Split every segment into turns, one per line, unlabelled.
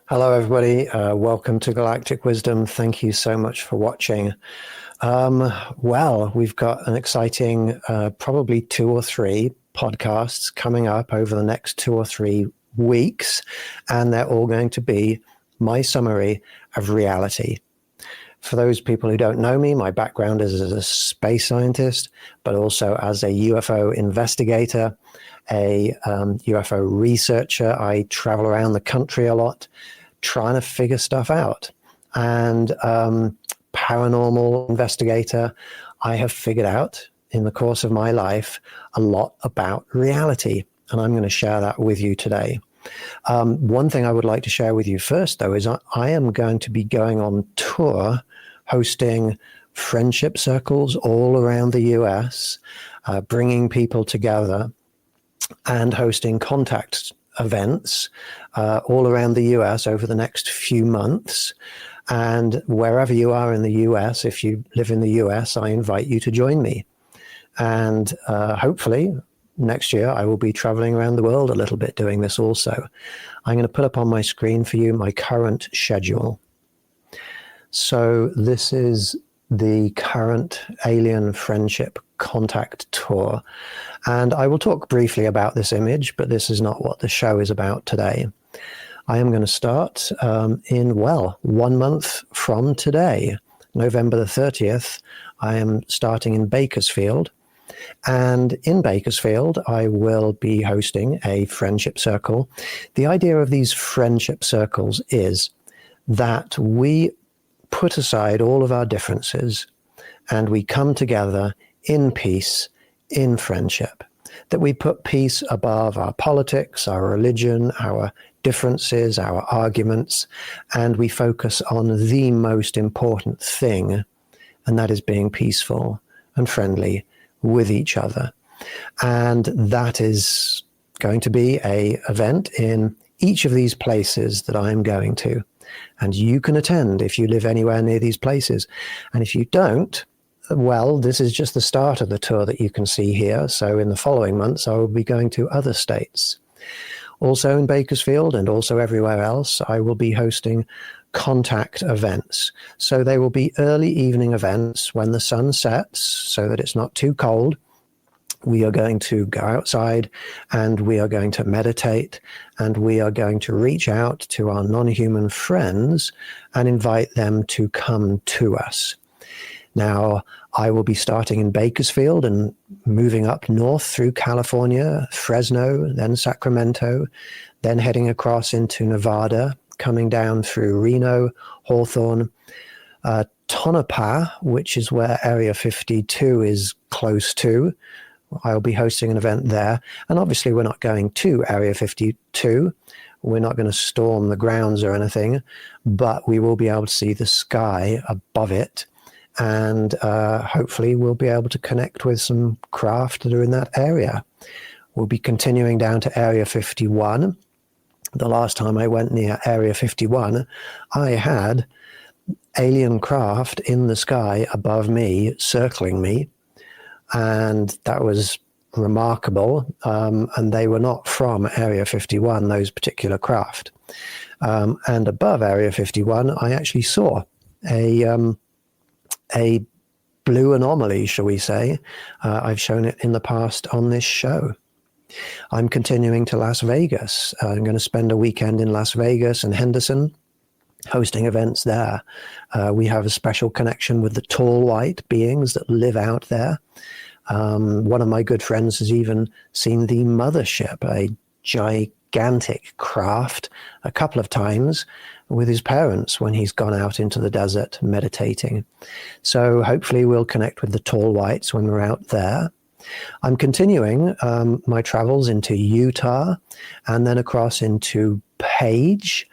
Hello, everybody. Welcome to Galactic Wisdom. Thank you so much for watching. Well, we've got an exciting, probably 2 or 3 podcasts coming up over the next 2 or 3 weeks, and they're all going to be my summary of reality. For those people who don't know me, my background is as a space scientist, but also as a UFO investigator, a UFO researcher. I travel around the country a lot trying to figure stuff out. And paranormal investigator, I have figured out in the course of my life a lot about reality. And I'm going to share that with you today. One thing I would like to share with you first, though, is I am going to be going on tour hosting friendship circles all around the US, bringing people together and hosting contact events all around the US over the next few months. And wherever you are in the US, if you live in the US, I invite you to join me. And hopefully next year I will be traveling around the world a little bit doing this also. I'm going to put up on my screen for you my current schedule. So this is the current Alien Friendship Contact Tour. And I will talk briefly about this image, but this is not what the show is about today. I am going to start in 1 month from today, November the 30th. I am starting in Bakersfield. And in Bakersfield, I will be hosting a friendship circle. The idea of these friendship circles is that we put aside all of our differences and we come together in peace, in friendship, that we put peace above our politics, our religion, our differences, our arguments, and we focus on the most important thing, and that is being peaceful and friendly with each other. And that is going to be an event in each of these places that I'm going to. And you can attend if you live anywhere near these places. And if you don't, well, this is just the start of the tour that you can see here. So in the following months, I will be going to other states. Also in Bakersfield and also everywhere else, I will be hosting contact events. So they will be early evening events when the sun sets so that it's not too cold. We are going to go outside and we are going to meditate and we are going to reach out to our non-human friends and invite them to come to us. Now, I will be starting in Bakersfield and moving up north through California, Fresno, then Sacramento, then heading across into Nevada, coming down through Reno, Hawthorne, Tonopah, which is where Area 52 is close to. I'll be hosting an event there. And obviously, we're not going to Area 52. We're not going to storm the grounds or anything, but we will be able to see the sky above it. And hopefully we'll be able to connect with some craft that are in that area. We'll be continuing down to Area 51. The last time I went near Area 51, I had alien craft in the sky above me, circling me. And that was remarkable. And they were not from Area 51, those particular craft. And above Area 51, I actually saw a blue anomaly, shall we say. I've shown it in the past on this show. I'm continuing to Las Vegas. I'm going to spend a weekend in Las Vegas and Henderson, hosting events there. We have a special connection with the tall white beings that live out there. One of my good friends has even seen the mothership, a gigantic craft, a couple of times with his parents when he's gone out into the desert meditating. So hopefully we'll connect with the tall whites when we're out there. I'm continuing my travels into Utah and then across into Page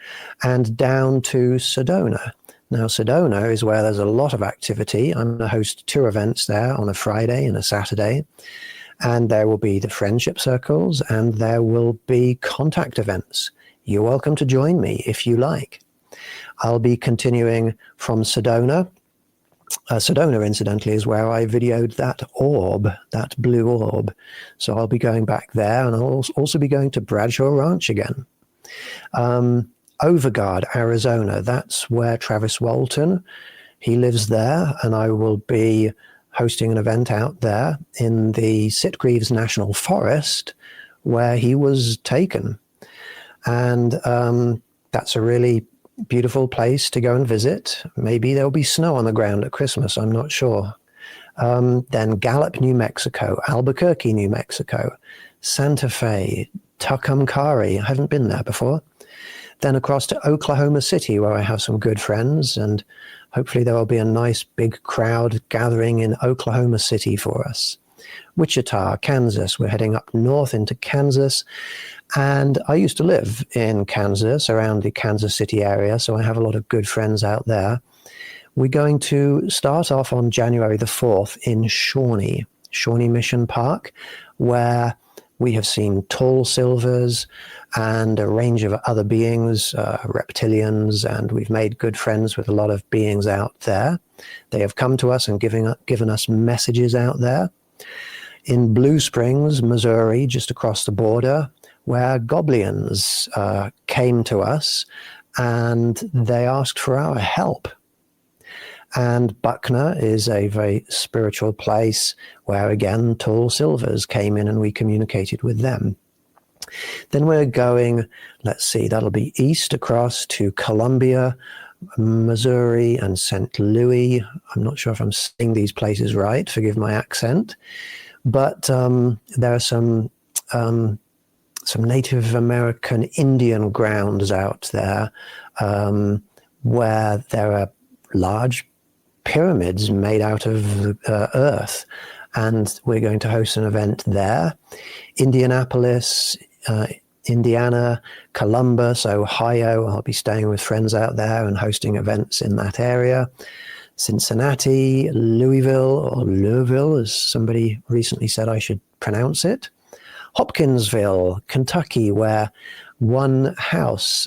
and down to Sedona. Now, Sedona is where there's a lot of activity. I'm going to host 2 events there on a Friday and a Saturday. And there will be the friendship circles and there will be contact events. You're welcome to join me if you like. I'll be continuing from Sedona. Sedona, incidentally, is where I videoed that orb, that blue orb. So I'll be going back there, and I'll also be going to Bradshaw Ranch again. Overguard, Arizona. That's where Travis Walton, he lives there, and I will be hosting an event out there in the Sitgreaves National Forest where he was taken. And that's a really beautiful place to go and visit. Maybe there'll be snow on the ground at Christmas, I'm not sure. Then Gallup, New Mexico, Albuquerque, New Mexico, Santa Fe, Tucumcari. I haven't been there before. Then across to Oklahoma City, where I have some good friends, and hopefully there will be a nice big crowd gathering in Oklahoma City for us. Wichita, Kansas. We're heading up north into Kansas. And I used to live in Kansas, around the Kansas City area, so I have a lot of good friends out there. We're going to start off on January the 4th in Shawnee Mission Park, where we have seen tall silvers and a range of other beings, reptilians, and we've made good friends with a lot of beings out there. They have come to us and given us messages out there. In Blue Springs, Missouri, just across the border, where goblins came to us and they asked for our help. And Buckner is a very spiritual place where, again, tall silvers came in and we communicated with them. Then we're going, let's see, that'll be east across to Columbia, Missouri, and St. Louis. I'm not sure if I'm saying these places right, forgive my accent. But there are some Native American Indian grounds out there where there are large pyramids made out of earth, and we're going to host an event there. Indianapolis, Indiana, Columbus, Ohio. I'll be staying with friends out there and hosting events in that area. Cincinnati, Louisville, as somebody recently said I should pronounce it. Hopkinsville, Kentucky, where one house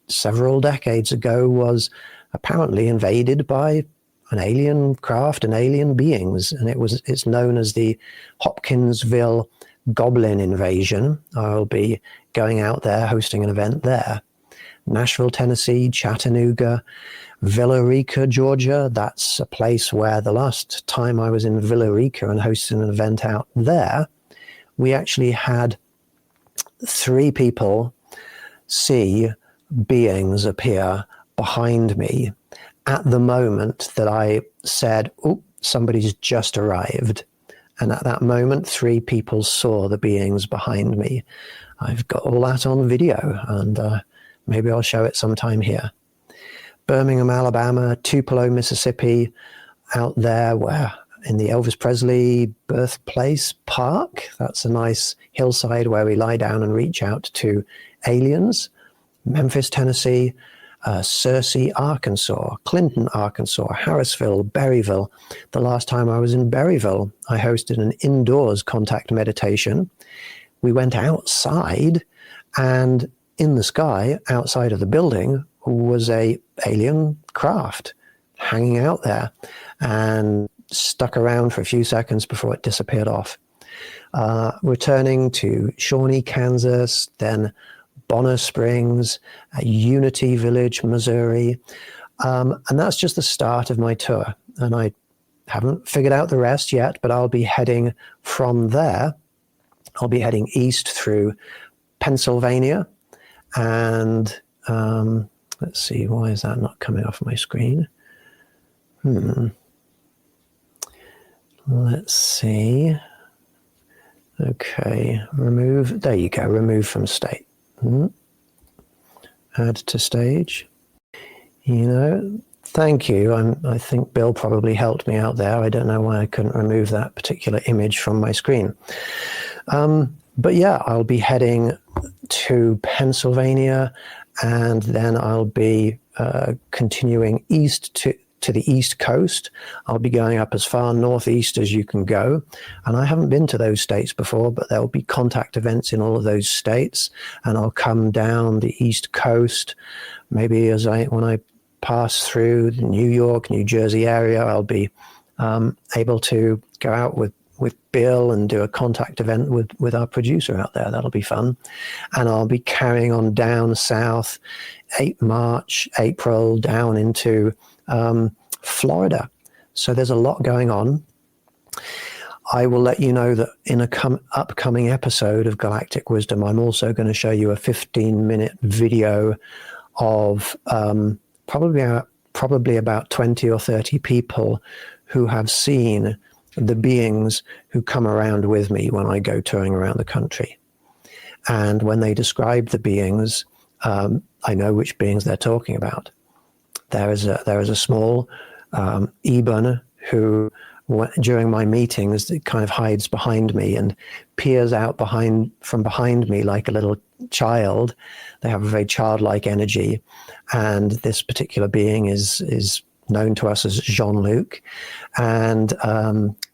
several decades ago was apparently invaded by an alien craft and alien beings, and it's known as the Hopkinsville Goblin Invasion. I'll be going out there hosting an event there. Nashville, Tennessee, Chattanooga, Villa Rica, Georgia. That's a place where the last time I was in Villa Rica and hosting an event out there, we actually had 3 people see beings appear behind me at the moment that I said, "Oh, somebody's just arrived." And at that moment, 3 people saw the beings behind me. I've got all that on video, and maybe I'll show it sometime here. Birmingham, Alabama, Tupelo, Mississippi, out there where in the Elvis Presley birthplace park. That's a nice hillside where we lie down and reach out to aliens. Memphis, Tennessee, Searcy, Arkansas, Clinton, Arkansas, Harrisville, Berryville. The last time I was in Berryville, I hosted an indoors contact meditation. We went outside, and in the sky, outside of the building, was a alien craft hanging out there and stuck around for a few seconds before it disappeared off. Returning to Shawnee, Kansas, then Bonner Springs, Unity Village, Missouri. And that's just the start of my tour. And I haven't figured out the rest yet, but I'll be heading from there. I'll be heading east through Pennsylvania. And let's see, why is that not coming off my screen? Let's see. Okay, remove. There you go, remove from state. Add to stage. Thank you. I think Bill probably helped me out there. I don't know why I couldn't remove that particular image from my screen. But yeah, I'll be heading to Pennsylvania, and then I'll be continuing east to the East Coast. I'll be going up as far northeast as you can go. And I haven't been to those states before, but there'll be contact events in all of those states. And I'll come down the East Coast. Maybe when I pass through the New York, New Jersey area, I'll be able to go out with with Bill and do a contact event with our producer out there. That'll be fun. And I'll be carrying on down south, March, April, down into Florida. So there's a lot going on. I will let you know that in a upcoming episode of Galactic Wisdom, I'm also going to show you a 15-minute video of probably about 20 or 30 people who have seen the beings who come around with me when I go touring around the country. And when they describe the beings, I know which beings they're talking about. There is a small Ebon who, during my meetings, it kind of hides behind me and peers out from behind me like a little child. They have a very childlike energy, and this particular being is known to us as Jean-Luc, and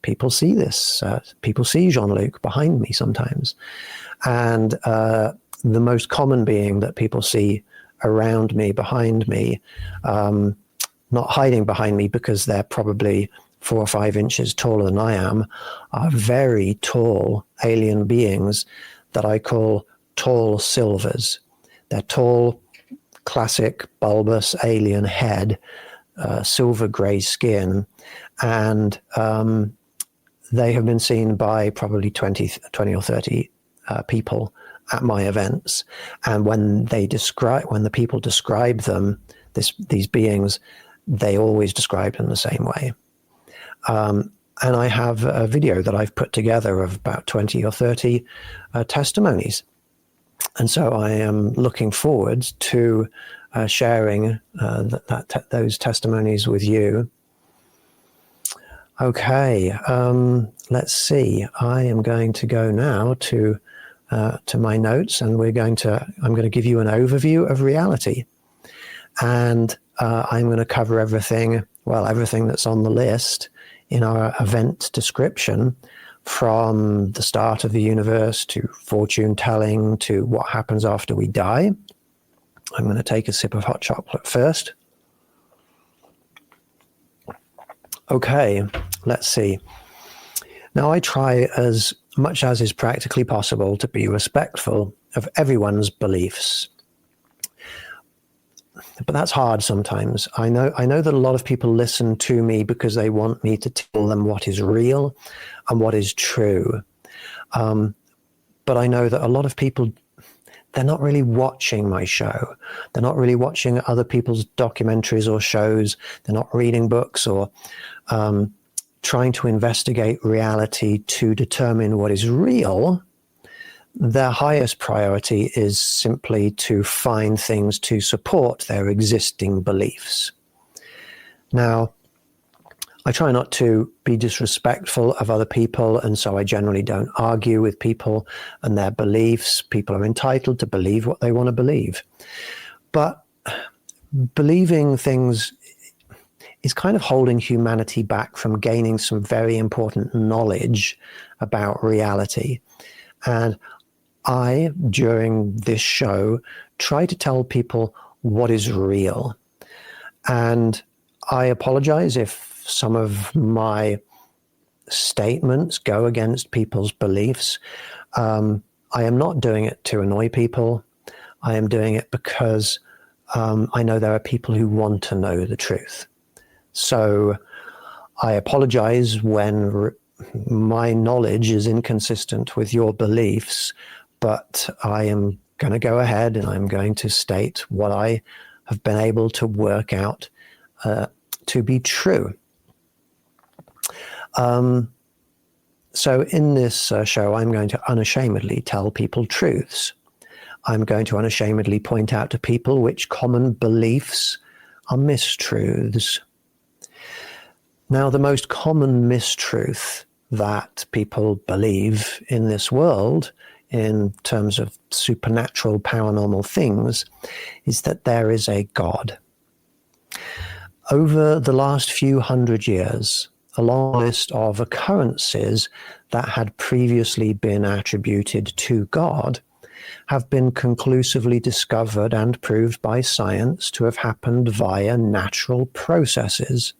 people see this. People see Jean-Luc behind me sometimes, and the most common being that people see around me, behind me, not hiding behind me because they're probably 4 or 5 inches taller than I am, are very tall alien beings that I call tall silvers. They're tall, classic, bulbous alien head, silver gray skin, and they have been seen by probably 20 or 30 people at my events. And when the people describe them, these beings, they always describe them the same way. And I have a video that I've put together of about 20 or 30 testimonies. And so I am looking forward to sharing those testimonies with you. Okay, let's see. I am going to go now to my notes, and I'm going to give you an overview of reality. And I'm going to cover everything that's on the list in our event description, from the start of the universe to fortune telling to what happens after we die. I'm going to take a sip of hot chocolate first. Okay, let's see. Now, I try as much as is practically possible to be respectful of everyone's beliefs. But that's hard sometimes. I know that a lot of people listen to me because they want me to tell them what is real and what is true. But I know that a lot of people, they're not really watching my show. They're not really watching other people's documentaries or shows. They're not reading books or trying to investigate reality to determine what is real. Their highest priority is simply to find things to support their existing beliefs. Now, I try not to be disrespectful of other people, and so I generally don't argue with people and their beliefs. People are entitled to believe what they want to believe. But believing things is kind of holding humanity back from gaining some very important knowledge about reality. And I, during this show, try to tell people what is real. And I apologize if some of my statements go against people's beliefs. I am not doing it to annoy people. I am doing it because I know there are people who want to know the truth. So I apologize when my knowledge is inconsistent with your beliefs, but I am going to go ahead and I'm going to state what I have been able to work out to be true. So in this show, I'm going to unashamedly tell people truths. I'm going to unashamedly point out to people which common beliefs are mistruths. Now, the most common mistruth that people believe in this world, in terms of supernatural, paranormal things, is that there is a God. Over the last few hundred years, a long list of occurrences that had previously been attributed to God have been conclusively discovered and proved by science to have happened via natural processes.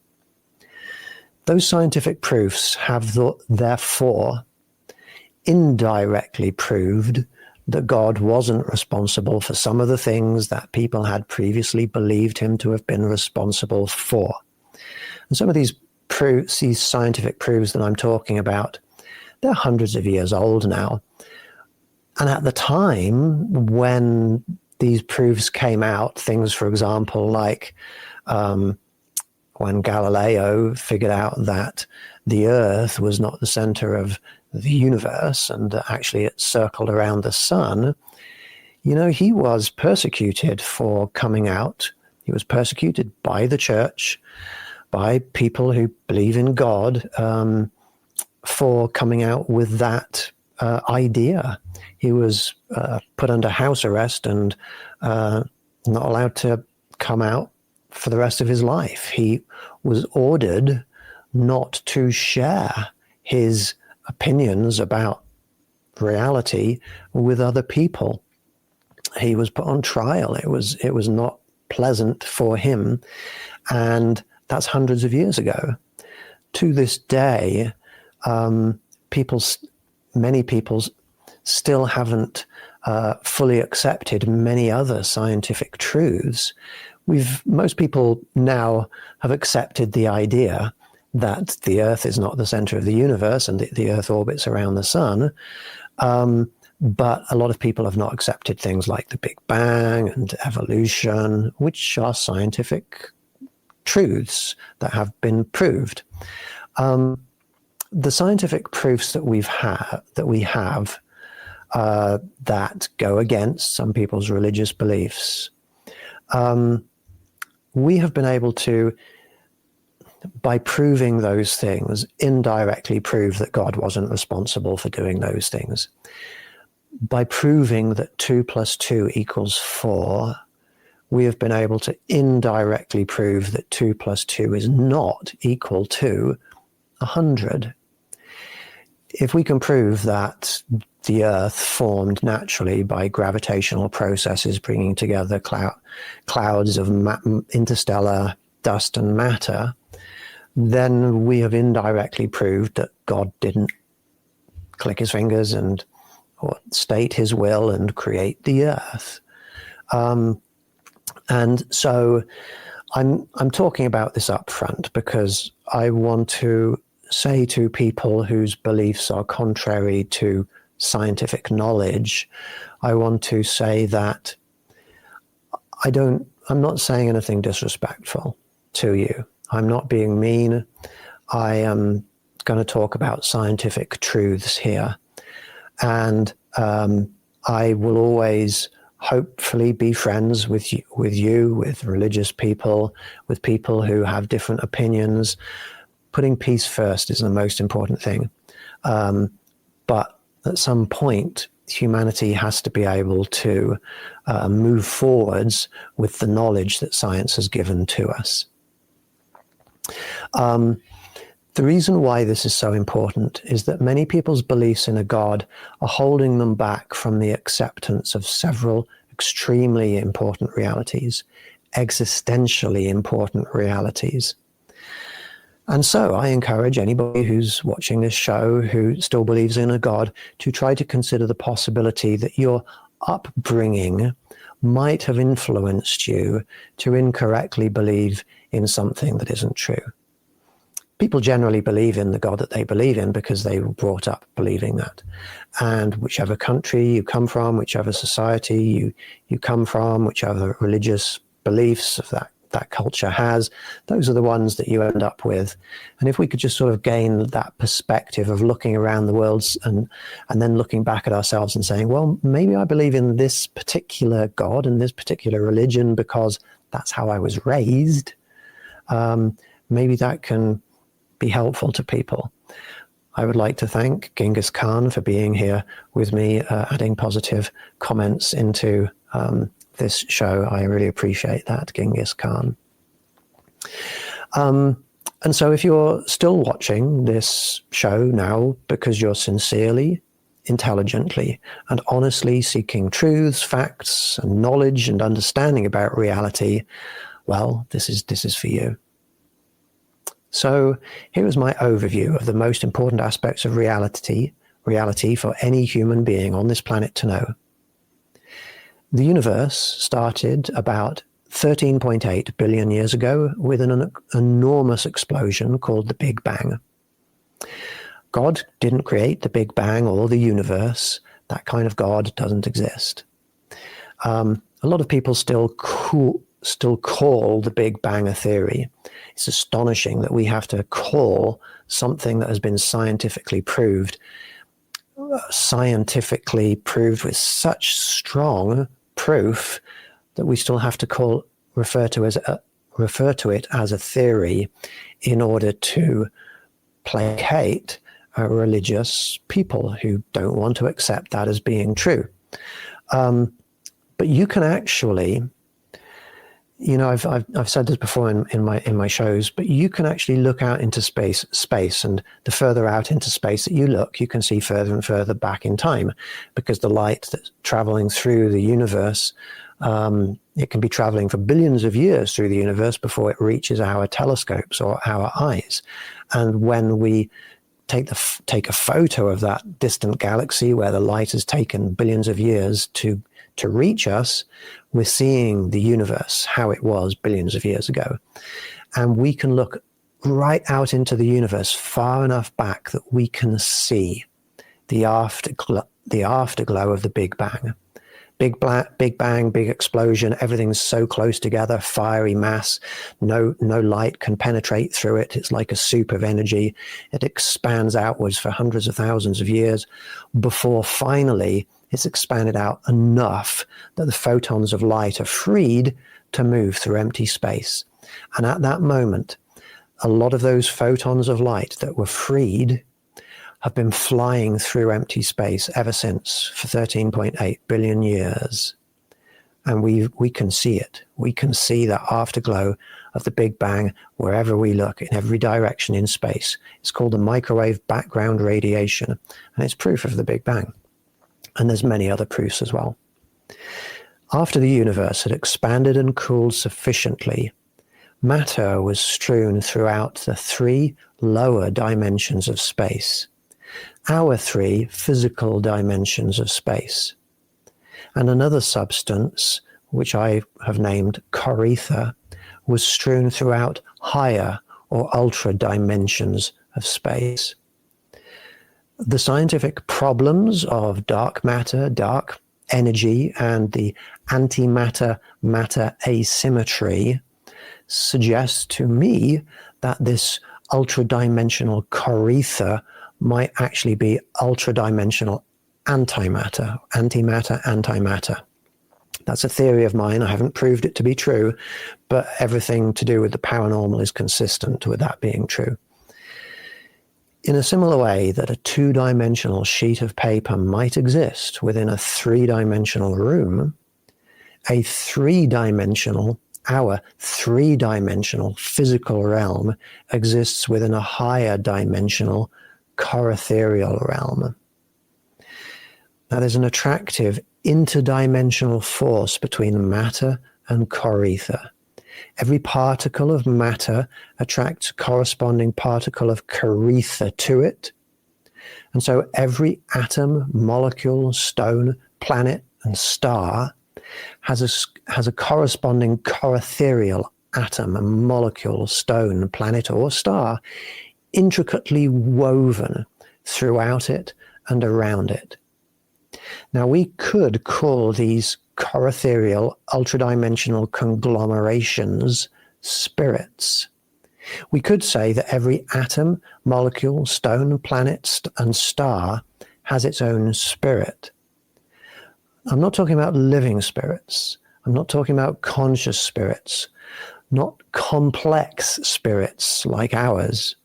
Those scientific proofs have therefore indirectly proved that God wasn't responsible for some of the things that people had previously believed him to have been responsible for. And some of these proofs, these scientific proofs that I'm talking about, they're hundreds of years old now. And at the time when these proofs came out, things, for example, like when Galileo figured out that the Earth was not the center of the universe and that actually it circled around the sun, you know, he was persecuted for coming out. He was persecuted by the church, by people who believe in God, for coming out with that idea. He was put under house arrest and not allowed to come out for the rest of his life. He was ordered not to share his opinions about reality with other people. He was put on trial. It was not pleasant for him, and that's hundreds of years ago. To this day, many people still haven't fully accepted many other scientific truths. Most people now have accepted the idea that the Earth is not the center of the universe and the Earth orbits around the sun. But a lot of people have not accepted things like the Big Bang and evolution, which are scientific truths that have been proved. The scientific proofs that we have that go against some people's religious beliefs, we have been able to, by proving those things, indirectly prove that God wasn't responsible for doing those things. By proving that 2 + 2 = 4, we have been able to indirectly prove that 2 + 2 is not equal to 100. If we can prove that the Earth formed naturally by gravitational processes bringing together clouds of interstellar dust and matter, then we have indirectly proved that God didn't click his fingers or state his will and create the Earth. And so I'm talking about this up front because I want to say to people whose beliefs are contrary to scientific knowledge, I want to say that I'm not saying anything disrespectful to you. I'm not being mean. I am going to talk about scientific truths here. And I will always hopefully be friends with you, with religious people, with people who have different opinions. Putting peace first is the most important thing. But at some point, humanity has to be able to move forwards with the knowledge that science has given to us. The reason why this is so important is that many people's beliefs in a God are holding them back from the acceptance of several extremely important realities, existentially important realities. And so I encourage anybody who's watching this show who still believes in a God to try to consider the possibility that your upbringing might have influenced you to incorrectly believe in something that isn't true. People generally believe in the God that they believe in because they were brought up believing that. And whichever country you come from, whichever society you come from, whichever religious beliefs of that culture has, those are the ones that you end up with. And if we could just sort of gain that perspective of looking around the world and then looking back at ourselves and saying, well, maybe I believe in this particular God and this particular religion because that's how I was raised, maybe that can be helpful to people. I would like to thank Genghis Khan for being here with me, adding positive comments into this show. I really appreciate that, Genghis Khan. And so if you're still watching this show now because you're sincerely, intelligently, and honestly seeking truths, facts, and knowledge and understanding about reality, well, this is for you. So here is my overview of the most important aspects of reality for any human being on this planet to know. The universe started about 13.8 billion years ago with an enormous explosion called the Big Bang. God didn't create the Big Bang or the universe. That kind of God doesn't exist. A lot of people still call the Big Bang a theory. It's astonishing that we have to call something that has been scientifically proved with such strong proof that we still have to refer to it as a theory in order to placate religious people who don't want to accept that as being true. But you can actually, I've said this before in my shows, but you can actually look out into space, and the further out into space that you look, you can see further and further back in time, because the light that's traveling through the universe, it can be traveling for billions of years through the universe before it reaches our telescopes or our eyes. And when we take a photo of that distant galaxy where the light has taken billions of years to reach us, we're seeing the universe how it was billions of years ago. And we can look right out into the universe far enough back that we can see the afterglow of the Big Bang. Big Bang, big explosion, everything's so close together, fiery mass, no light can penetrate through it. It's like a soup of energy. It expands outwards for hundreds of thousands of years before finally it's expanded out enough that the photons of light are freed to move through empty space. And at that moment, a lot of those photons of light that were freed have been flying through empty space ever since for 13.8 billion years. And we can see it. We can see that afterglow of the Big Bang wherever we look, in every direction in space. It's called the microwave background radiation, and it's proof of the Big Bang. And there's many other proofs as well. After the universe had expanded and cooled sufficiently, matter was strewn throughout the 3 lower dimensions of space, our 3 physical dimensions of space. And another substance, which I have named Corether, was strewn throughout higher or ultra dimensions of space. The scientific problems of dark matter, dark energy, and the antimatter-matter asymmetry suggest to me that this ultra-dimensional Corether might actually be ultra-dimensional antimatter, antimatter. That's a theory of mine. I haven't proved it to be true, but everything to do with the paranormal is consistent with that being true. In a similar way that a 2-dimensional sheet of paper might exist within a 3-dimensional room, our 3-dimensional physical realm exists within a higher dimensional Coretherial realm. Now, there's an attractive interdimensional force between matter and Corether. Every particle of matter attracts a corresponding particle of Corether to it. And so every atom, molecule, stone, planet, and star has a corresponding Coretherial atom, a molecule, stone, planet, or star intricately woven throughout it and around it. Now, we could call these Coretherial ultradimensional conglomerations spirits. We could say that every atom, molecule, stone, planet, and star has its own spirit. I'm not talking about living spirits. I'm not talking about conscious spirits, not complex spirits like ours.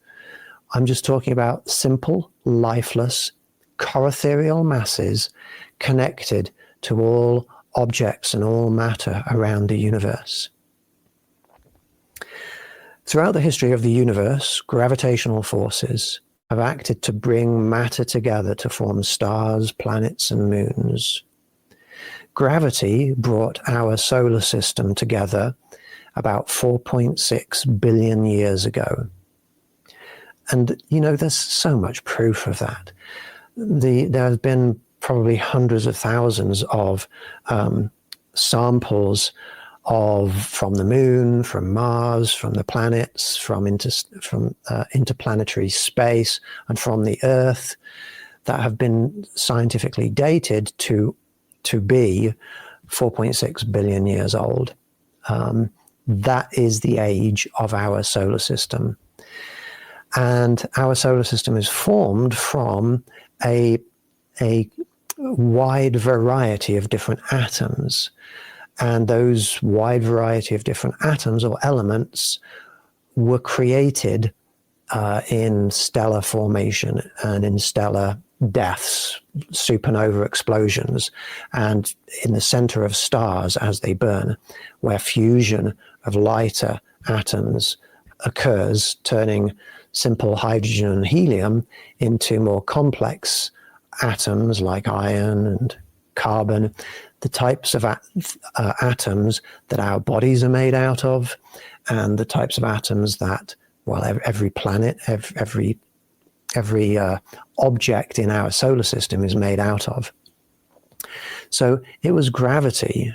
I'm just talking about simple, lifeless, Coretherial masses connected to all objects and all matter around the universe. Throughout the history of the universe, gravitational forces have acted to bring matter together to form stars, planets, and moons. Gravity brought our solar system together about 4.6 billion years ago. And, there's so much proof of that. There have been probably hundreds of thousands of samples from the moon, from Mars, from the planets, from interplanetary space, and from the Earth that have been scientifically dated to be 4.6 billion years old. That is the age of our solar system. And our solar system is formed from a wide variety of different atoms. And those wide variety of different atoms or elements were created in stellar formation and in stellar deaths, supernova explosions, and in the center of stars as they burn, where fusion of lighter atoms occurs, turning simple hydrogen and helium into more complex atoms like iron and carbon, the types of atoms that our bodies are made out of, and the types of atoms that, well, every planet, every object in our solar system is made out of. So it was gravity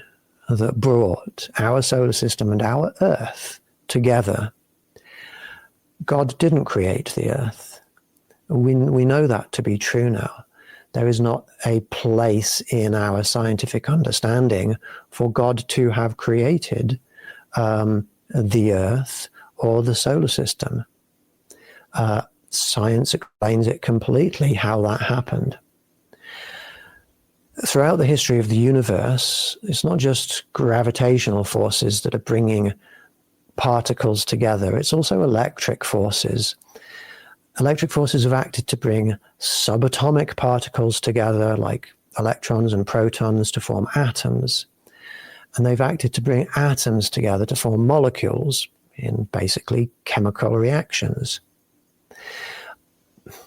that brought our solar system and our Earth together. God didn't create the Earth. We know that to be true now. There is not a place in our scientific understanding for God to have created the Earth or the solar system. Science explains it completely how that happened. Throughout the history of the universe, it's not just gravitational forces that are bringing particles together, it's also electric forces. Electric forces have acted to bring subatomic particles together, like electrons and protons, to form atoms. And they've acted to bring atoms together to form molecules in basically chemical reactions.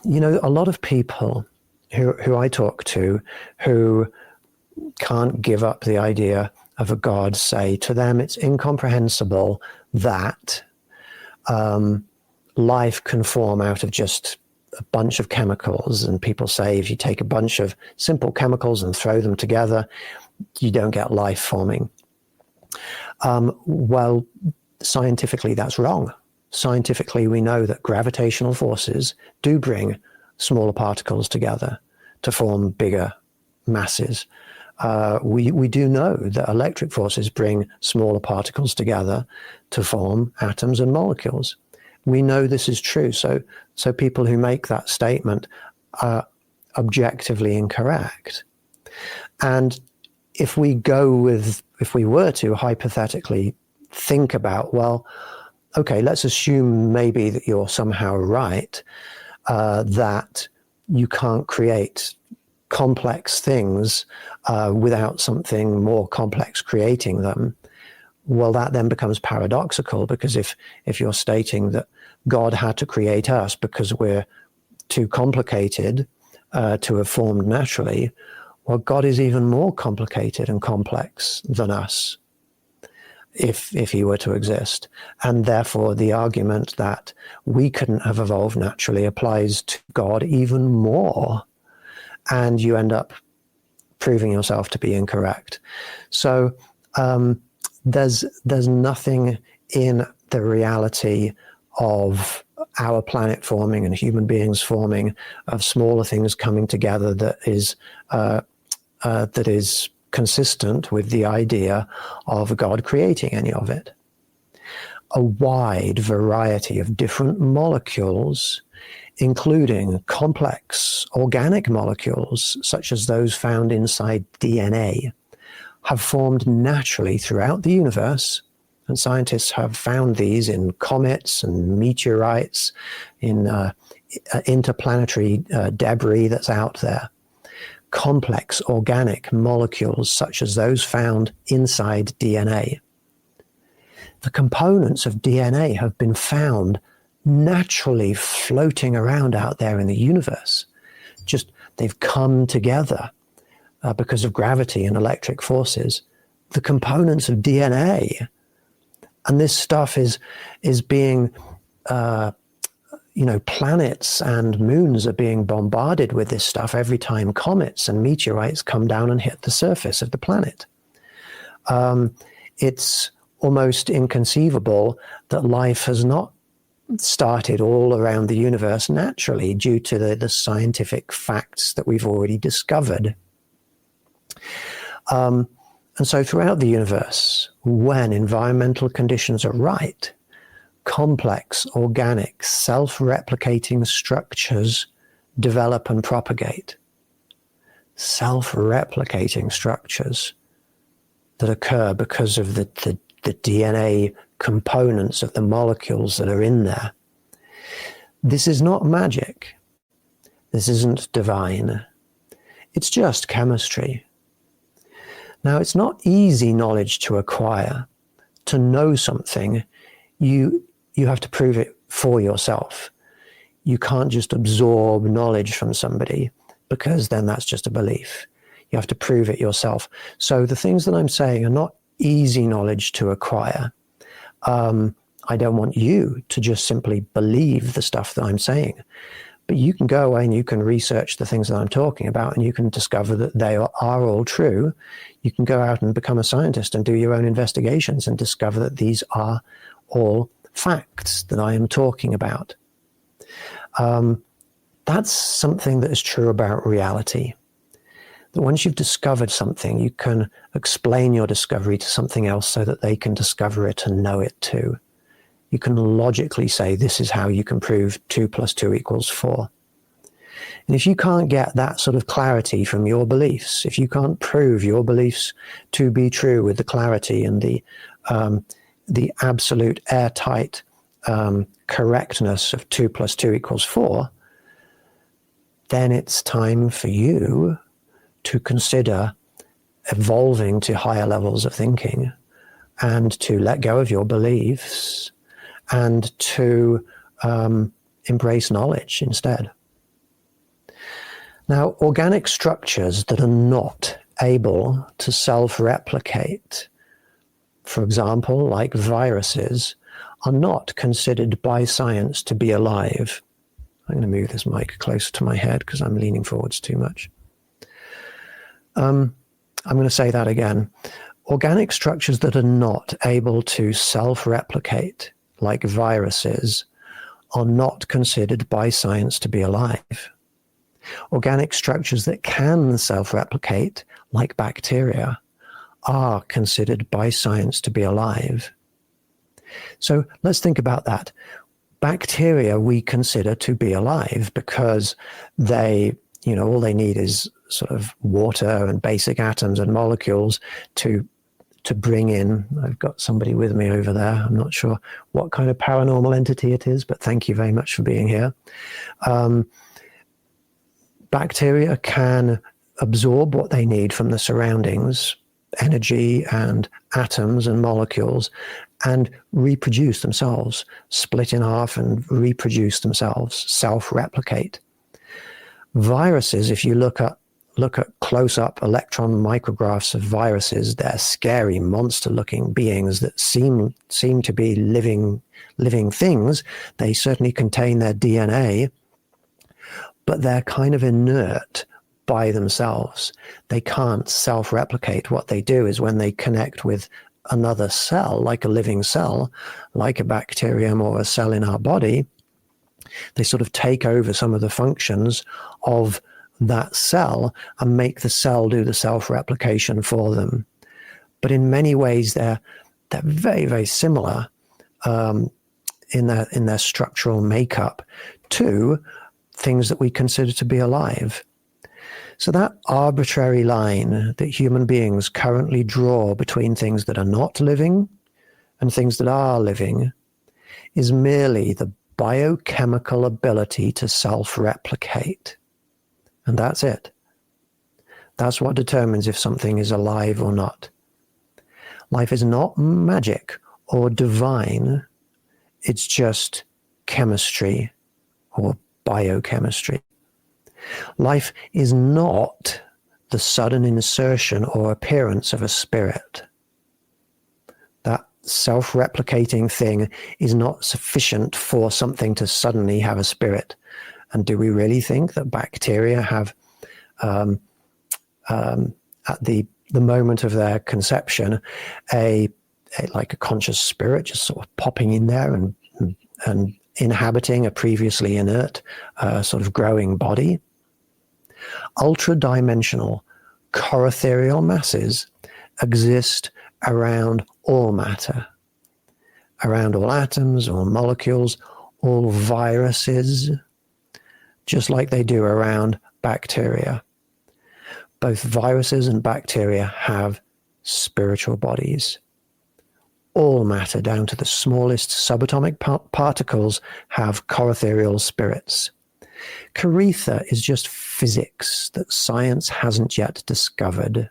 A lot of people who I talk to who can't give up the idea of a God say to them it's incomprehensible that life can form out of just a bunch of chemicals. And people say if you take a bunch of simple chemicals and throw them together, you don't get life forming. Well, scientifically, that's wrong. Scientifically, we know that gravitational forces do bring smaller particles together to form bigger masses. We do know that electric forces bring smaller particles together to form atoms and molecules. We know this is true. So people who make that statement are objectively incorrect. And if we were to hypothetically think about, well, okay, let's assume maybe that you're somehow right, that you can't create complex things without something more complex creating them. Well, that then becomes paradoxical, because if you're stating that God had to create us because we're too complicated to have formed naturally, well, God is even more complicated and complex than us if he were to exist. And therefore, the argument that we couldn't have evolved naturally applies to God even more. And you end up proving yourself to be incorrect. So there's nothing in the reality of our planet forming and human beings forming, of smaller things coming together, that is consistent with the idea of God creating any of it. A wide variety of different molecules, including complex organic molecules, such as those found inside DNA, have formed naturally throughout the universe. And scientists have found these in comets and meteorites, in interplanetary debris that's out there. Complex organic molecules such as those found inside DNA. The components of DNA have been found naturally floating around out there in the universe. Just they've come together because of gravity and electric forces. The components of DNA. And this stuff is being planets and moons are being bombarded with this stuff every time comets and meteorites come down and hit the surface of the planet. It's almost inconceivable that life has not started all around the universe naturally due to the scientific facts that we've already discovered. And so throughout the universe, when environmental conditions are right, complex, organic, self-replicating structures develop and propagate. Self-replicating structures that occur because of the DNA components of the molecules that are in there. This is not magic. This isn't divine. It's just chemistry. Now, it's not easy knowledge to acquire. To know something, you have to prove it for yourself. You can't just absorb knowledge from somebody, because then that's just a belief. You have to prove it yourself. So the things that I'm saying are not easy knowledge to acquire. I don't want you to just simply believe the stuff that I'm saying, but you can go away and you can research the things that I'm talking about, and you can discover that they are all true. You can go out and become a scientist and do your own investigations and discover that these are all facts that I am talking about. That's something that is true about reality. That once you've discovered something, you can explain your discovery to something else so that they can discover it and know it too. You can logically say, this is how you can prove 2 + 2 = 4. And if you can't get that sort of clarity from your beliefs, if you can't prove your beliefs to be true with the clarity and the absolute airtight correctness of 2 + 2 = 4, then it's time for you to consider evolving to higher levels of thinking and to let go of your beliefs and to embrace knowledge instead. Now, organic structures that are not able to self-replicate, for example, like viruses, are not considered by science to be alive. I'm going to move this mic closer to my head because I'm leaning forwards too much. I'm going to say that again. Organic structures that are not able to self-replicate, like viruses, are not considered by science to be alive. Organic structures that can self-replicate, like bacteria, are considered by science to be alive. So let's think about that. Bacteria we consider to be alive because they, all they need is sort of water and basic atoms and molecules to bring in. I've got somebody with me over there. I'm not sure what kind of paranormal entity it is, but thank you very much for being here. Bacteria can absorb what they need from the surroundings, energy and atoms and molecules, and reproduce themselves, split in half and reproduce themselves, self-replicate. Viruses, if you look at close-up electron micrographs of viruses, they're scary, monster-looking beings that seem to be living things. They certainly contain their DNA, but they're kind of inert by themselves. They can't self-replicate. What they do is when they connect with another cell, like a living cell, like a bacterium or a cell in our body, they sort of take over some of the functions of that cell and make the cell do the self-replication for them. But in many ways, they're very, very similar in their structural makeup to things that we consider to be alive. So that arbitrary line that human beings currently draw between things that are not living and things that are living is merely the biochemical ability to self-replicate. And that's it. That's what determines if something is alive or not. Life is not magic or divine. It's just chemistry or biochemistry. Life is not the sudden insertion or appearance of a spirit. That self-replicating thing is not sufficient for something to suddenly have a spirit. And do we really think that bacteria have, at the moment of their conception, like a conscious spirit just sort of popping in there and inhabiting a previously inert sort of growing body? Ultra-dimensional corethereal masses exist around all matter, around all atoms, all molecules, all viruses, just like they do around bacteria. Both viruses and bacteria have spiritual bodies. All matter, down to the smallest subatomic particles, have corethereal spirits. Corether is just physics that science hasn't yet discovered.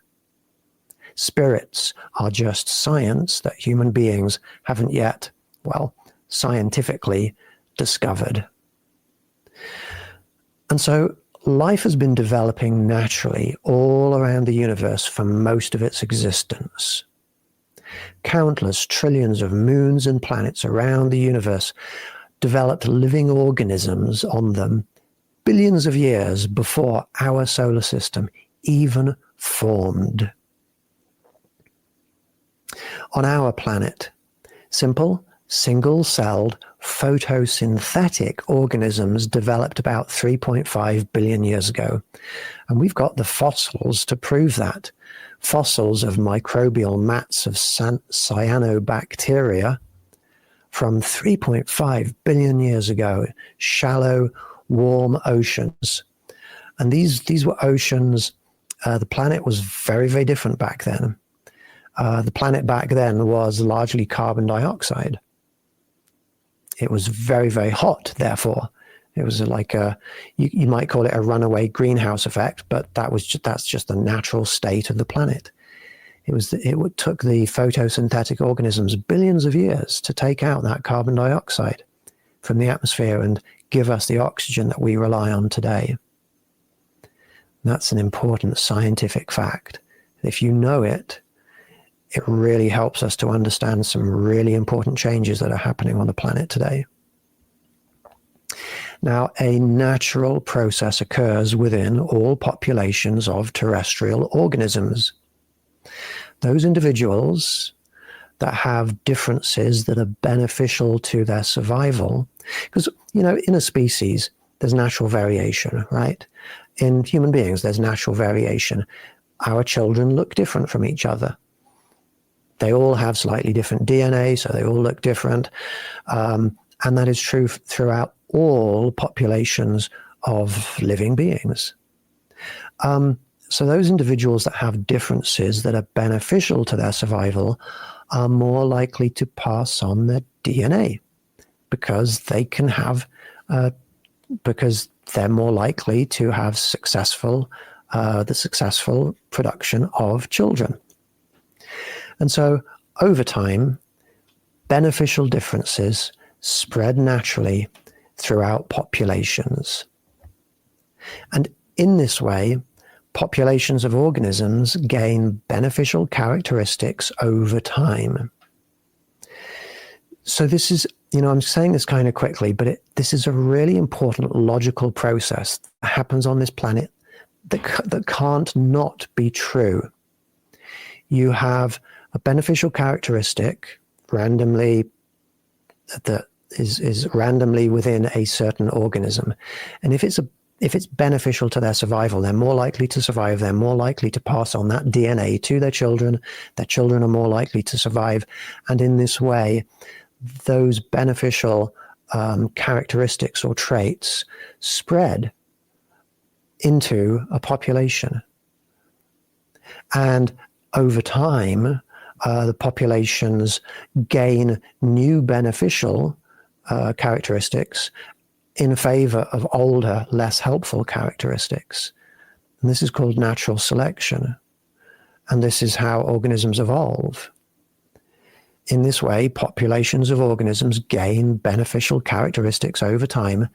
Spirits are just science that human beings haven't yet, well, scientifically discovered. And so life has been developing naturally all around the universe for most of its existence. Countless trillions of moons and planets around the universe developed living organisms on them billions of years before our solar system even formed. On our planet, simple, single-celled, photosynthetic organisms developed about 3.5 billion years ago. And we've got the fossils to prove that. Fossils of microbial mats of cyanobacteria from 3.5 billion years ago, shallow, warm oceans. And these were oceans. The planet was very, very different back then. The planet back then was largely carbon dioxide. It was very, very hot, therefore. It was like you might call it a runaway greenhouse effect, but that's just the natural state of the planet. It took the photosynthetic organisms billions of years to take out that carbon dioxide from the atmosphere and give us the oxygen that we rely on today. That's an important scientific fact. If you know it, it really helps us to understand some really important changes that are happening on the planet today. Now, a natural process occurs within all populations of terrestrial organisms. Those individuals that have differences that are beneficial to their survival, because, in a species, there's natural variation, right? In human beings, there's natural variation. Our children look different from each other. They all have slightly different DNA, so they all look different. And that is true throughout all populations of living beings. So those individuals that have differences that are beneficial to their survival are more likely to pass on their DNA because because they're more likely to have the successful production of children. And so, over time, beneficial differences spread naturally throughout populations. And in this way, populations of organisms gain beneficial characteristics over time. So this is, I'm saying this kind of quickly, but this is a really important logical process that happens on this planet that can't not be true. You have a beneficial characteristic randomly that is randomly within a certain organism. And if it's beneficial to their survival, they're more likely to survive, they're more likely to pass on that DNA to their children are more likely to survive. And in this way, those beneficial characteristics or traits spread into a population. And over time, the populations gain new beneficial characteristics in favor of older, less helpful characteristics. And this is called natural selection. And this is how organisms evolve. In this way, populations of organisms gain beneficial characteristics over time.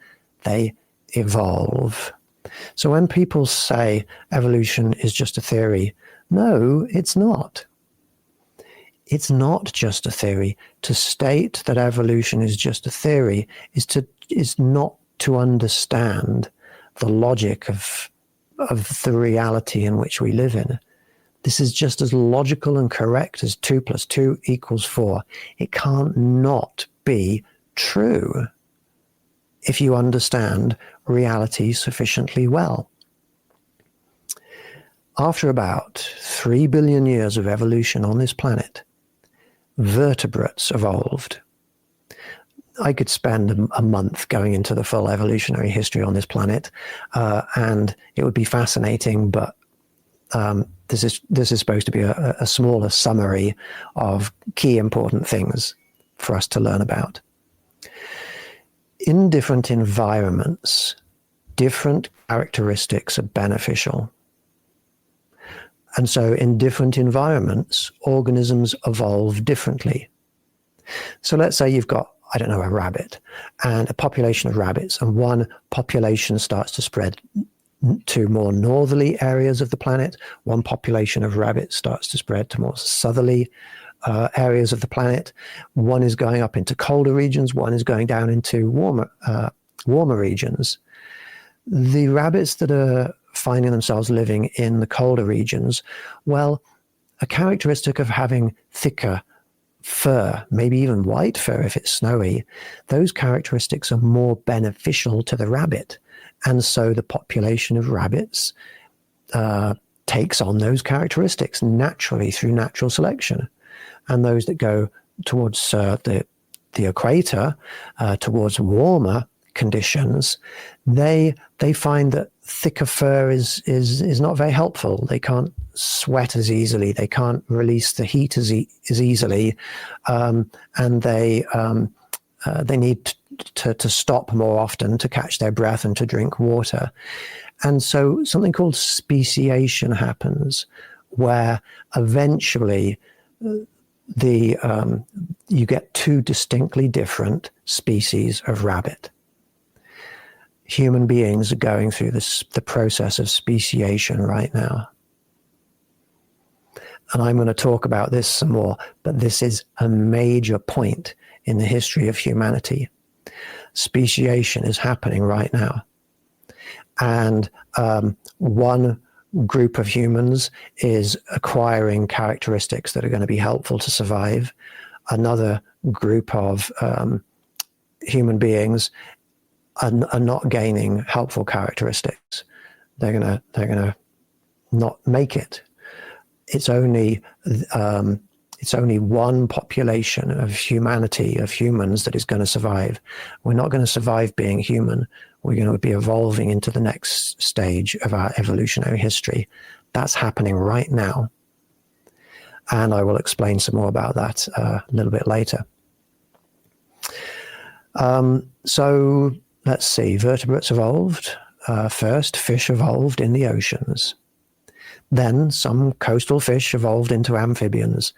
They evolve. So when people say evolution is just a theory, no, it's not. it's not just a theory. To state that evolution is just a theory is not to understand the logic of the reality in which we live in. This is just as logical and correct as 2 + 2 = 4. It can't not be true if you understand reality sufficiently well. After about 3 billion years of evolution on this planet, vertebrates evolved. I could spend a month going into the full evolutionary history on this planet, and it would be fascinating, but this is supposed to be a smaller summary of key important things for us to learn about. In different environments, different characteristics are beneficial. And so in different environments, organisms evolve differently. So let's say you've got, I don't know, a rabbit and a population of rabbits, and one population starts to spread to more northerly areas of the planet. One population of rabbits starts to spread to more southerly areas of the planet. One is going up into colder regions. One is going down into warmer regions. The rabbits that are finding themselves living in the colder regions, well, a characteristic of having thicker fur, maybe even white fur if it's snowy, those characteristics are more beneficial to the rabbit. And so the population of rabbits takes on those characteristics naturally through natural selection. And those that go towards the equator, towards warmer conditions, they find that thicker fur is not very helpful. They can't sweat as easily. They can't release the heat as easily, and they need to stop more often to catch their breath and to drink water. And so something called speciation happens, where eventually you get two distinctly different species of rabbit. Human beings are going through the process of speciation right now. And I'm going to talk about this some more, but this is a major point in the history of humanity. Speciation is happening right now. And one group of humans is acquiring characteristics that are going to be helpful to survive. Another group of human beings are not gaining helpful characteristics. They're gonna not make it. It's only one population of humanity, of humans, that is going to survive. We're not going to survive being human. We're going to be evolving into the next stage of our evolutionary history. That's happening right now. And I will explain some more about that a little bit later. So let's see, vertebrates evolved. First, fish evolved in the oceans. Then some coastal fish evolved into amphibians.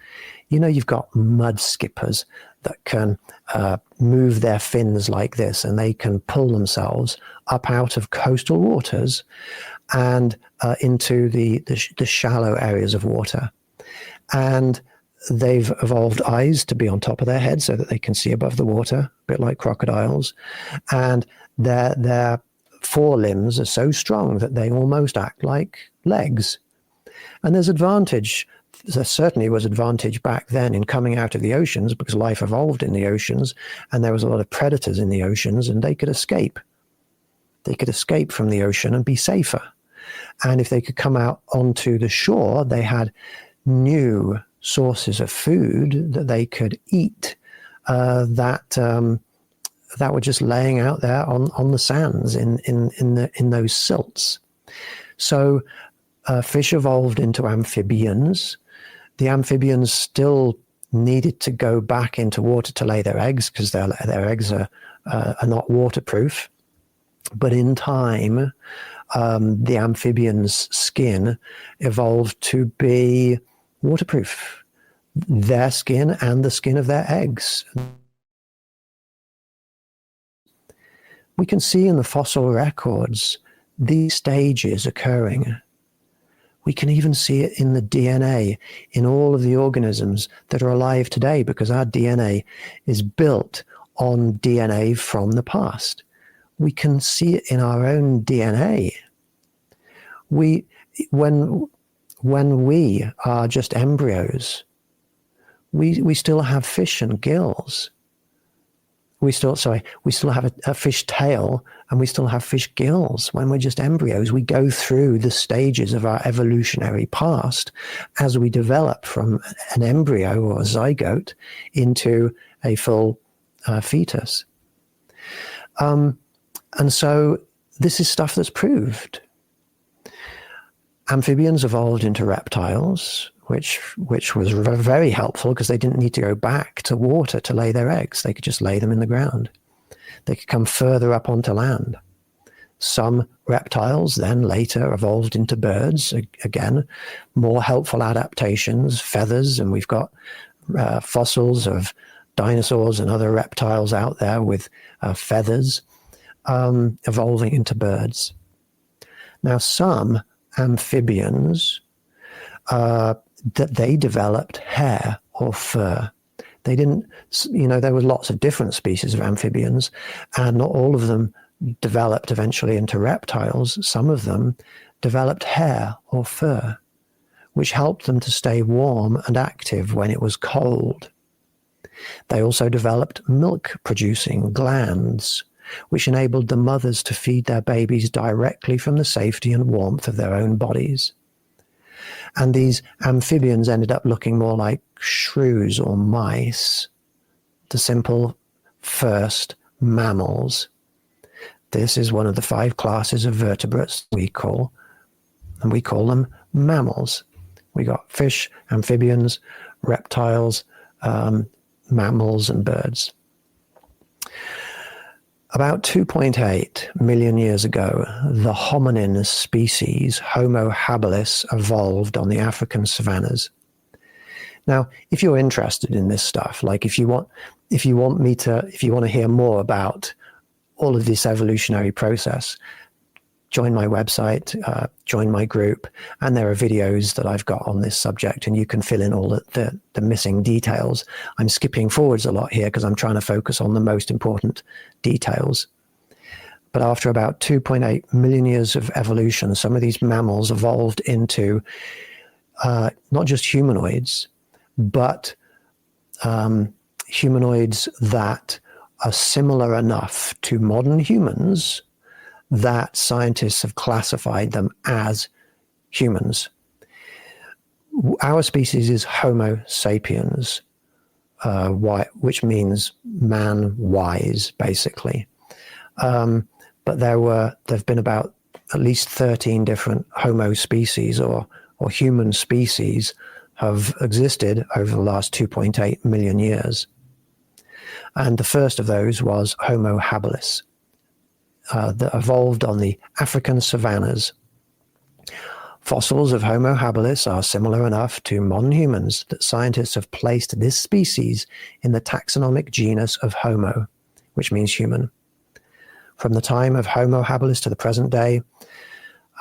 You know, you've got mud skippers that can move their fins like this, and they can pull themselves up out of coastal waters and into the shallow areas of water. And they've evolved eyes to be on top of their head so that they can see above the water, a bit like crocodiles. And their forelimbs are so strong that they almost act like legs. And there's advantage. There certainly was advantage back then in coming out of the oceans, because life evolved in the oceans, and there was a lot of predators in the oceans, and they could escape. They could escape from the ocean and be safer. And if they could come out onto the shore, they had new sources of food that they could eat that were just laying out there on the sands in those silts. So fish evolved into amphibians. The amphibians still needed to go back into water to lay their eggs, because their eggs are not waterproof. But in time, the amphibians' skin evolved to be waterproof. Their skin and the skin of their eggs. We can see in the fossil records these stages occurring. We can even see it in the DNA in all of the organisms that are alive today, because our DNA is built on DNA from the past. We can see it in our own DNA. When we are just embryos, we still have fish and gills. We still have a fish tail, and we still have fish gills. When we're just embryos, we go through the stages of our evolutionary past as we develop from an embryo or a zygote into a full fetus. And so this is stuff that's proved. Amphibians evolved into reptiles, which was very helpful, because they didn't need to go back to water to lay their eggs. They could just lay them in the ground. They could come further up onto land. Some reptiles then later evolved into birds. Again, more helpful adaptations, feathers, and we've got fossils of dinosaurs and other reptiles out there with feathers evolving into birds. Now, some amphibians, that they developed hair or fur. They didn't, there were lots of different species of amphibians, and not all of them developed eventually into reptiles. Some of them developed hair or fur, which helped them to stay warm and active when it was cold. They also developed milk-producing glands, which enabled the mothers to feed their babies directly from the safety and warmth of their own bodies. And these amphibians ended up looking more like shrews or mice, the simple first mammals. This is one of the 5 classes of vertebrates we call them mammals. We got fish, amphibians, reptiles, mammals, and birds. About 2.8 million years ago, the hominin species Homo habilis evolved on the African savannas. Now, if you're interested in this stuff, like if you want to hear more about all of this evolutionary process, join my website, join my group, and there are videos that I've got on this subject, and you can fill in all the missing details. I'm skipping forwards a lot here because I'm trying to focus on the most important details. But after about 2.8 million years of evolution, some of these mammals evolved into not just humanoids, but humanoids that are similar enough to modern humans that scientists have classified them as humans. Our species is Homo sapiens, which means man wise, basically. But there have been about at least 13 different Homo species or human species have existed over the last 2.8 million years. And the first of those was Homo habilis, that evolved on the African savannas. Fossils of Homo habilis are similar enough to modern humans that scientists have placed this species in the taxonomic genus of Homo, which means human. From the time of Homo habilis to the present day,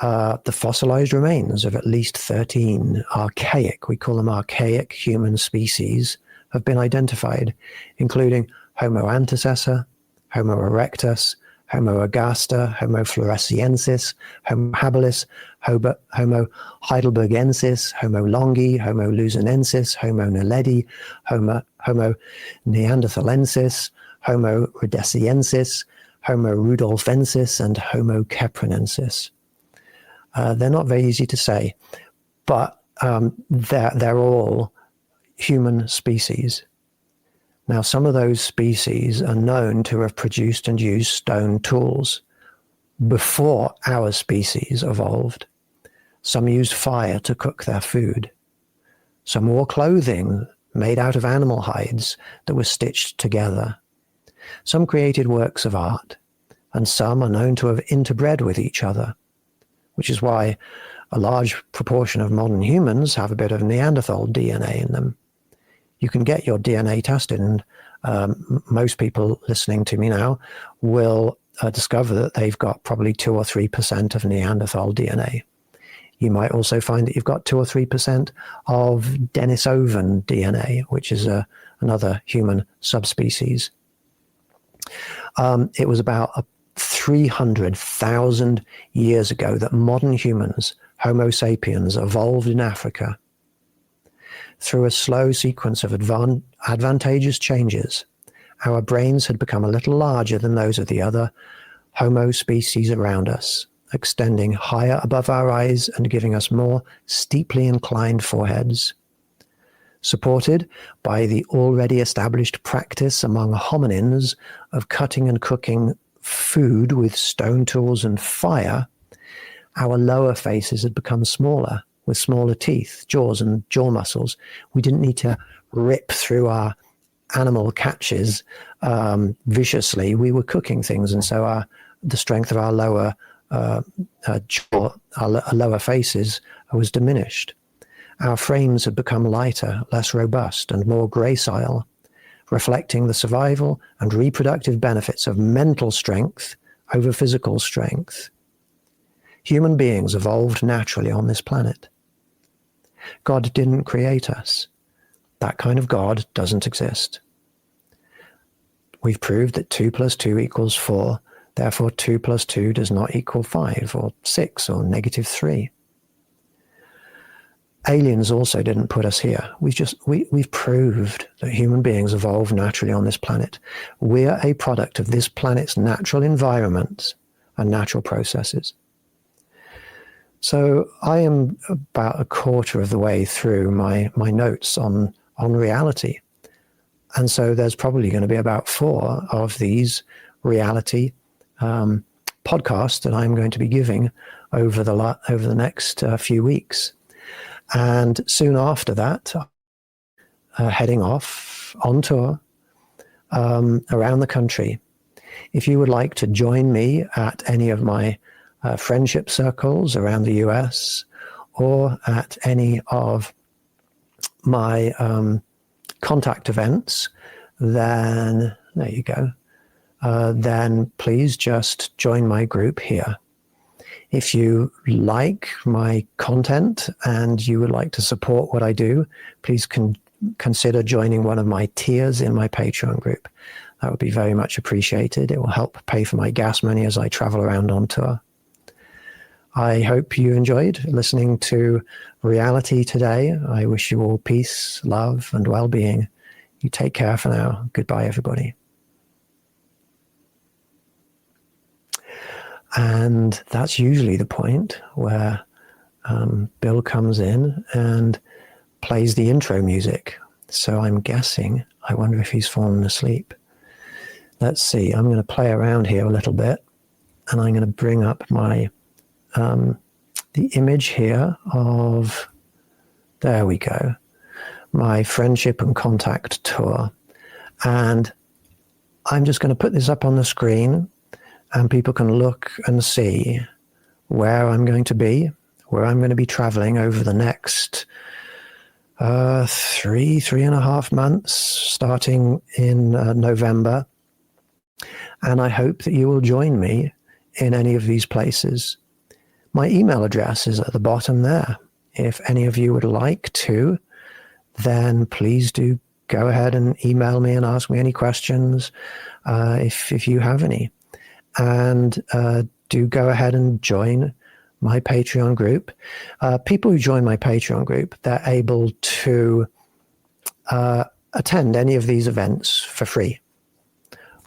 the fossilized remains of at least 13 archaic, we call them archaic human species, have been identified, including Homo antecessor, Homo erectus, Homo ergaster, Homo floresiensis, Homo habilis, Homo heidelbergensis, Homo longi, Homo luzonensis, Homo naledi, Homo neanderthalensis, Homo rhodesiensis, Homo rudolfensis, and Homo capronensis. They're not very easy to say, but they're all human species. Now, some of those species are known to have produced and used stone tools before our species evolved. Some used fire to cook their food. Some wore clothing made out of animal hides that were stitched together. Some created works of art, and some are known to have interbred with each other, which is why a large proportion of modern humans have a bit of Neanderthal DNA in them. You can get your DNA tested, and most people listening to me now will discover that they've got probably 2 or 3% of Neanderthal DNA You might also find that you've got 2 or 3% of Denisovan DNA, which is another human subspecies. It was about 300,000 years ago that modern humans, Homo sapiens, evolved in Africa. Through a slow sequence of advantageous changes, our brains had become a little larger than those of the other Homo species around us, extending higher above our eyes and giving us more steeply inclined foreheads. Supported by the already established practice among hominins of cutting and cooking food with stone tools and fire, our lower faces had become smaller, with smaller teeth, jaws, and jaw muscles. We didn't need to rip through our animal catches viciously. We were cooking things, and so the strength of our lower jaw, our lower faces, was diminished. Our frames had become lighter, less robust, and more gracile, reflecting the survival and reproductive benefits of mental strength over physical strength. Human beings evolved naturally on this planet. God didn't create us. That kind of God doesn't exist. We've proved that 2 + 2 = 4. Therefore, 2 + 2 does not equal 5 or 6 or -3. Aliens also didn't put us here. We've proved that human beings evolved naturally on this planet. We're a product of this planet's natural environment and natural processes. So I am about a quarter of the way through my notes on reality. And so there's probably going to be about 4 of these reality podcasts that I'm going to be giving over the next few weeks. And soon after that, heading off on tour around the country. If you would like to join me at any of my friendship circles around the US, or at any of my contact events, then there you go. Then please just join my group here. If you like my content and you would like to support what I do, please consider joining one of my tiers in my Patreon group. That would be very much appreciated. It will help pay for my gas money as I travel around on tour. I hope you enjoyed listening to reality today. I wish you all peace, love, and well-being. You take care for now. Goodbye, everybody. And that's usually the point where Bill comes in and plays the intro music. So I'm guessing, I wonder if he's fallen asleep. Let's see, I'm going to play around here a little bit, and I'm going to bring up my the image here of, there we go, my friendship and contact tour. And I'm just going to put this up on the screen, and people can look and see where I'm going to be, where I'm going to be traveling over the next 3.5 months, starting in November. And I hope that you will join me in any of these places. My email address is at the bottom there. If any of you would like to, then please do go ahead and email me and ask me any questions if you have any. And do go ahead and join my Patreon group. People who join my Patreon group, they're able to attend any of these events for free.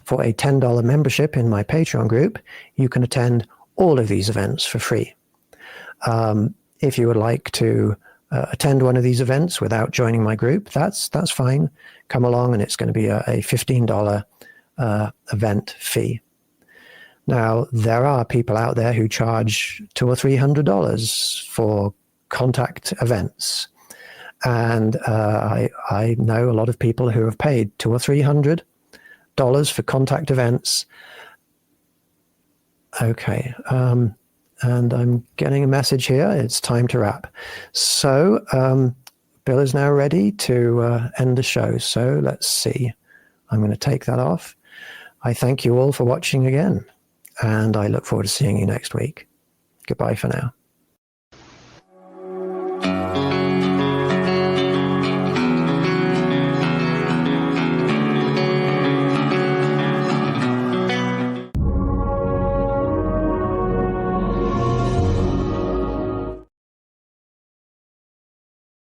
For a $10 membership in my Patreon group, you can attend all of these events for free. If you would like to attend one of these events without joining my group, that's fine. Come along, and it's going to be a $15 event fee. Now, there are people out there who charge $200 or $300 for contact events. And I know a lot of people who have paid $200 or $300 for contact events. Okay. And I'm getting a message here. It's time to wrap. So Bill is now ready to end the show. So let's see. I'm going to take that off. I thank you all for watching again, and I look forward to seeing you next week. Goodbye for now.